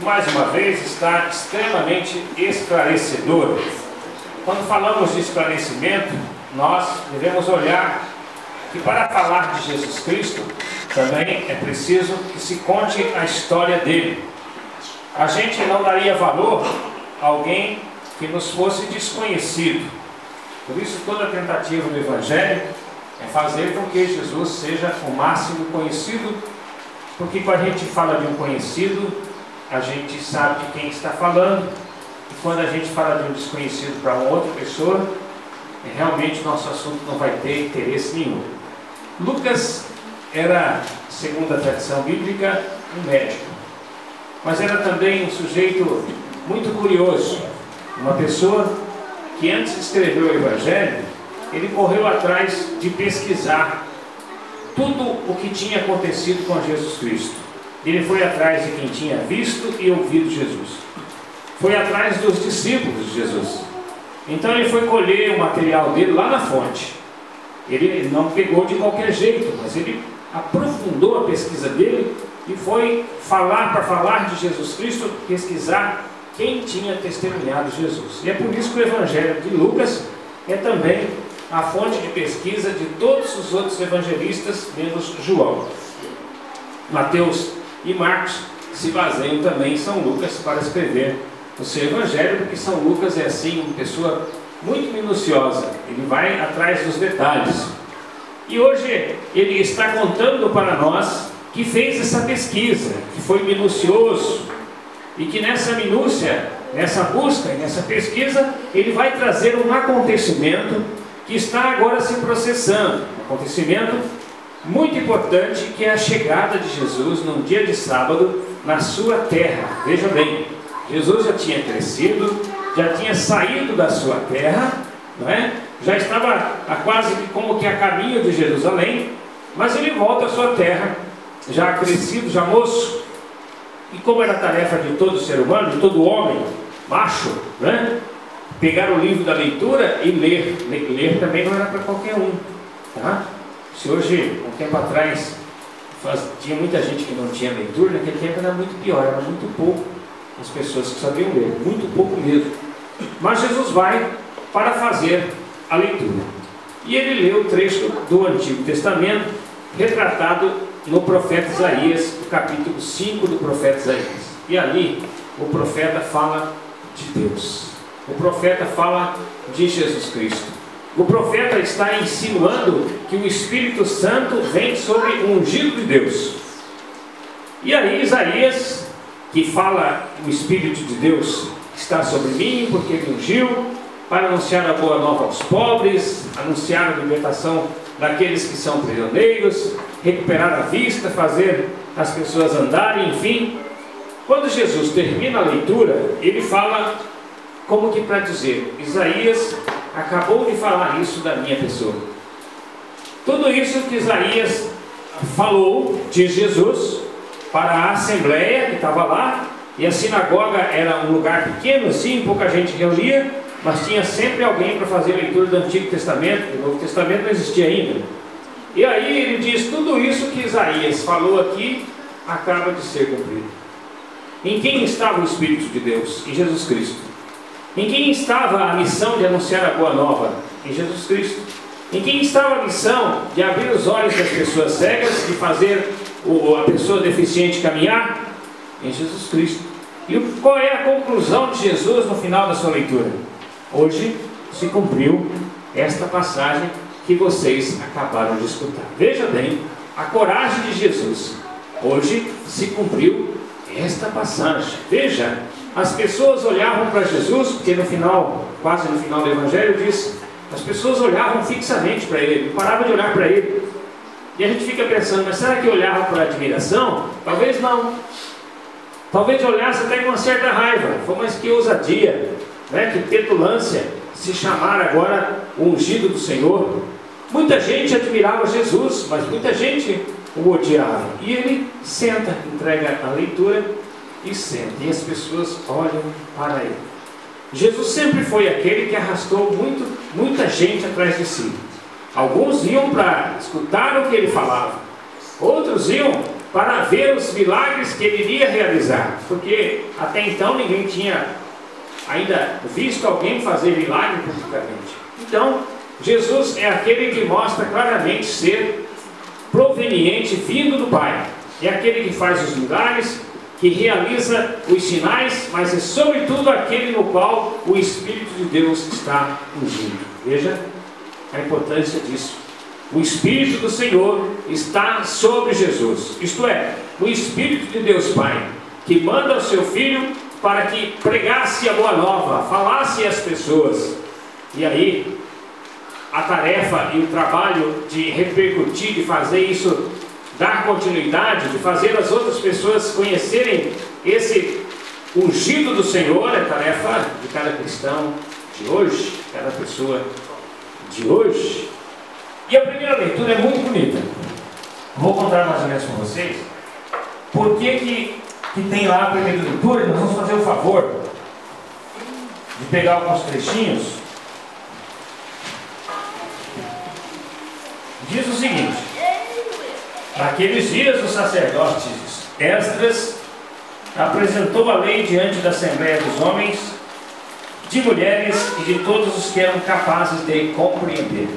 mais uma vez, está extremamente esclarecedor. Quando falamos de esclarecimento, nós devemos olhar que para falar de Jesus Cristo, também é preciso que se conte a história dele. A gente não daria valor a alguém que nos fosse desconhecido. Por isso, toda a tentativa do Evangelho é fazer com que Jesus seja o máximo conhecido, porque quando a gente fala de um conhecido, a gente sabe de quem está falando, e quando a gente fala de um desconhecido para uma outra pessoa, realmente nosso assunto não vai ter interesse nenhum. Lucas era, segundo a tradição bíblica, um médico, mas era também um sujeito muito curioso, uma pessoa que antes de escrever o Evangelho, ele correu atrás de pesquisar tudo o que tinha acontecido com Jesus Cristo. Ele foi atrás de quem tinha visto e ouvido Jesus, foi atrás dos discípulos de Jesus. Então ele foi colher o material dele lá na fonte. Ele não pegou de qualquer jeito, mas ele aprofundou a pesquisa dele e foi para falar de Jesus Cristo, pesquisar quem tinha testemunhado Jesus. E é por isso que o Evangelho de Lucas é também a fonte de pesquisa de todos os outros evangelistas, menos João. Mateus e Marcos se baseiam também em São Lucas para escrever o seu Evangelho, porque São Lucas é assim, uma pessoa muito minuciosa, ele vai atrás dos detalhes. E hoje ele está contando para nós que fez essa pesquisa, que foi minucioso, e que nessa minúcia, nessa busca e nessa pesquisa, ele vai trazer um acontecimento que está agora se processando, um acontecimento muito importante, que é a chegada de Jesus num dia de sábado na sua terra. Veja bem, Jesus já tinha crescido, já tinha saído da sua terra, não é? Já estava quase como que a caminho de Jerusalém, mas ele volta à sua terra, já crescido, já moço. E como era a tarefa de todo ser humano, de todo homem, macho, né? Pegar o livro da leitura e ler. Ler também não era para qualquer um, tá? Se hoje, um tempo atrás, tinha muita gente que não tinha leitura, naquele tempo era muito pior, era muito pouco as pessoas que sabiam ler, muito pouco mesmo. Mas Jesus vai para fazer a leitura. E ele lê o trecho do Antigo Testamento, retratado no profeta Isaías, no capítulo 5 do profeta Isaías. E ali o profeta fala de Deus. O profeta fala de Jesus Cristo. O profeta está insinuando que o Espírito Santo vem sobre o ungido de Deus. E aí Isaías, que fala, o Espírito de Deus está sobre mim, porque me ungiu para anunciar a boa nova aos pobres, anunciar a libertação daqueles que são prisioneiros, recuperar a vista, fazer as pessoas andarem, enfim. Quando Jesus termina a leitura, ele fala como que para dizer: Isaías acabou de falar isso da minha pessoa. Tudo isso que Isaías falou de Jesus para a assembleia que estava lá, e a sinagoga era um lugar pequeno assim, pouca gente reunia, mas tinha sempre alguém para fazer a leitura do Antigo Testamento. O Novo Testamento não existia ainda. E aí ele diz: tudo isso que Isaías falou aqui acaba de ser cumprido. Em quem estava o Espírito de Deus? Em Jesus Cristo. Em quem estava a missão de anunciar a boa nova? Em Jesus Cristo. Em quem estava a missão de abrir os olhos das pessoas cegas, de fazer a pessoa deficiente caminhar? Em Jesus Cristo. E qual é a conclusão de Jesus no final da sua leitura? Hoje se cumpriu esta passagem que vocês acabaram de escutar. Veja bem a coragem de Jesus. Hoje se cumpriu esta passagem. Veja, as pessoas olhavam para Jesus, porque no final, quase no final do Evangelho diz, as pessoas olhavam fixamente para ele, paravam de olhar para ele. E a gente fica pensando, mas será que olhavam por admiração? Talvez não. Talvez olhasse até com uma certa raiva. Mas que ousadia, né? Que petulância se chamar agora o ungido do Senhor. Muita gente admirava Jesus, mas muita gente o odiava. E ele senta, entrega a leitura e senta. E as pessoas olham para ele. Jesus sempre foi aquele que arrastou muita gente atrás de si. Alguns iam para escutar o que ele falava. Outros iam para ver os milagres que ele iria realizar, porque até então ninguém tinha ainda visto alguém fazer milagre publicamente. Então, Jesus é aquele que mostra claramente ser proveniente, vindo do Pai. É aquele que faz os milagres, que realiza os sinais, mas é sobretudo aquele no qual o Espírito de Deus está ungindo. Veja a importância disso. O Espírito do Senhor está sobre Jesus. Isto é, o Espírito de Deus Pai, que manda o seu Filho para que pregasse a boa nova, falasse às pessoas. E aí, a tarefa e o trabalho de repercutir, de fazer isso, dar continuidade, de fazer as outras pessoas conhecerem esse ungido do Senhor, é tarefa de cada cristão de hoje, cada pessoa de hoje. E a primeira leitura é muito bonita. Vou contar mais ou menos com vocês por que tem lá a primeira leitura. Nós vamos fazer o favor de pegar alguns trechinhos. Diz o seguinte: naqueles dias o sacerdote Esdras apresentou a lei diante da Assembleia dos homens, de mulheres e de todos os que eram capazes de compreender.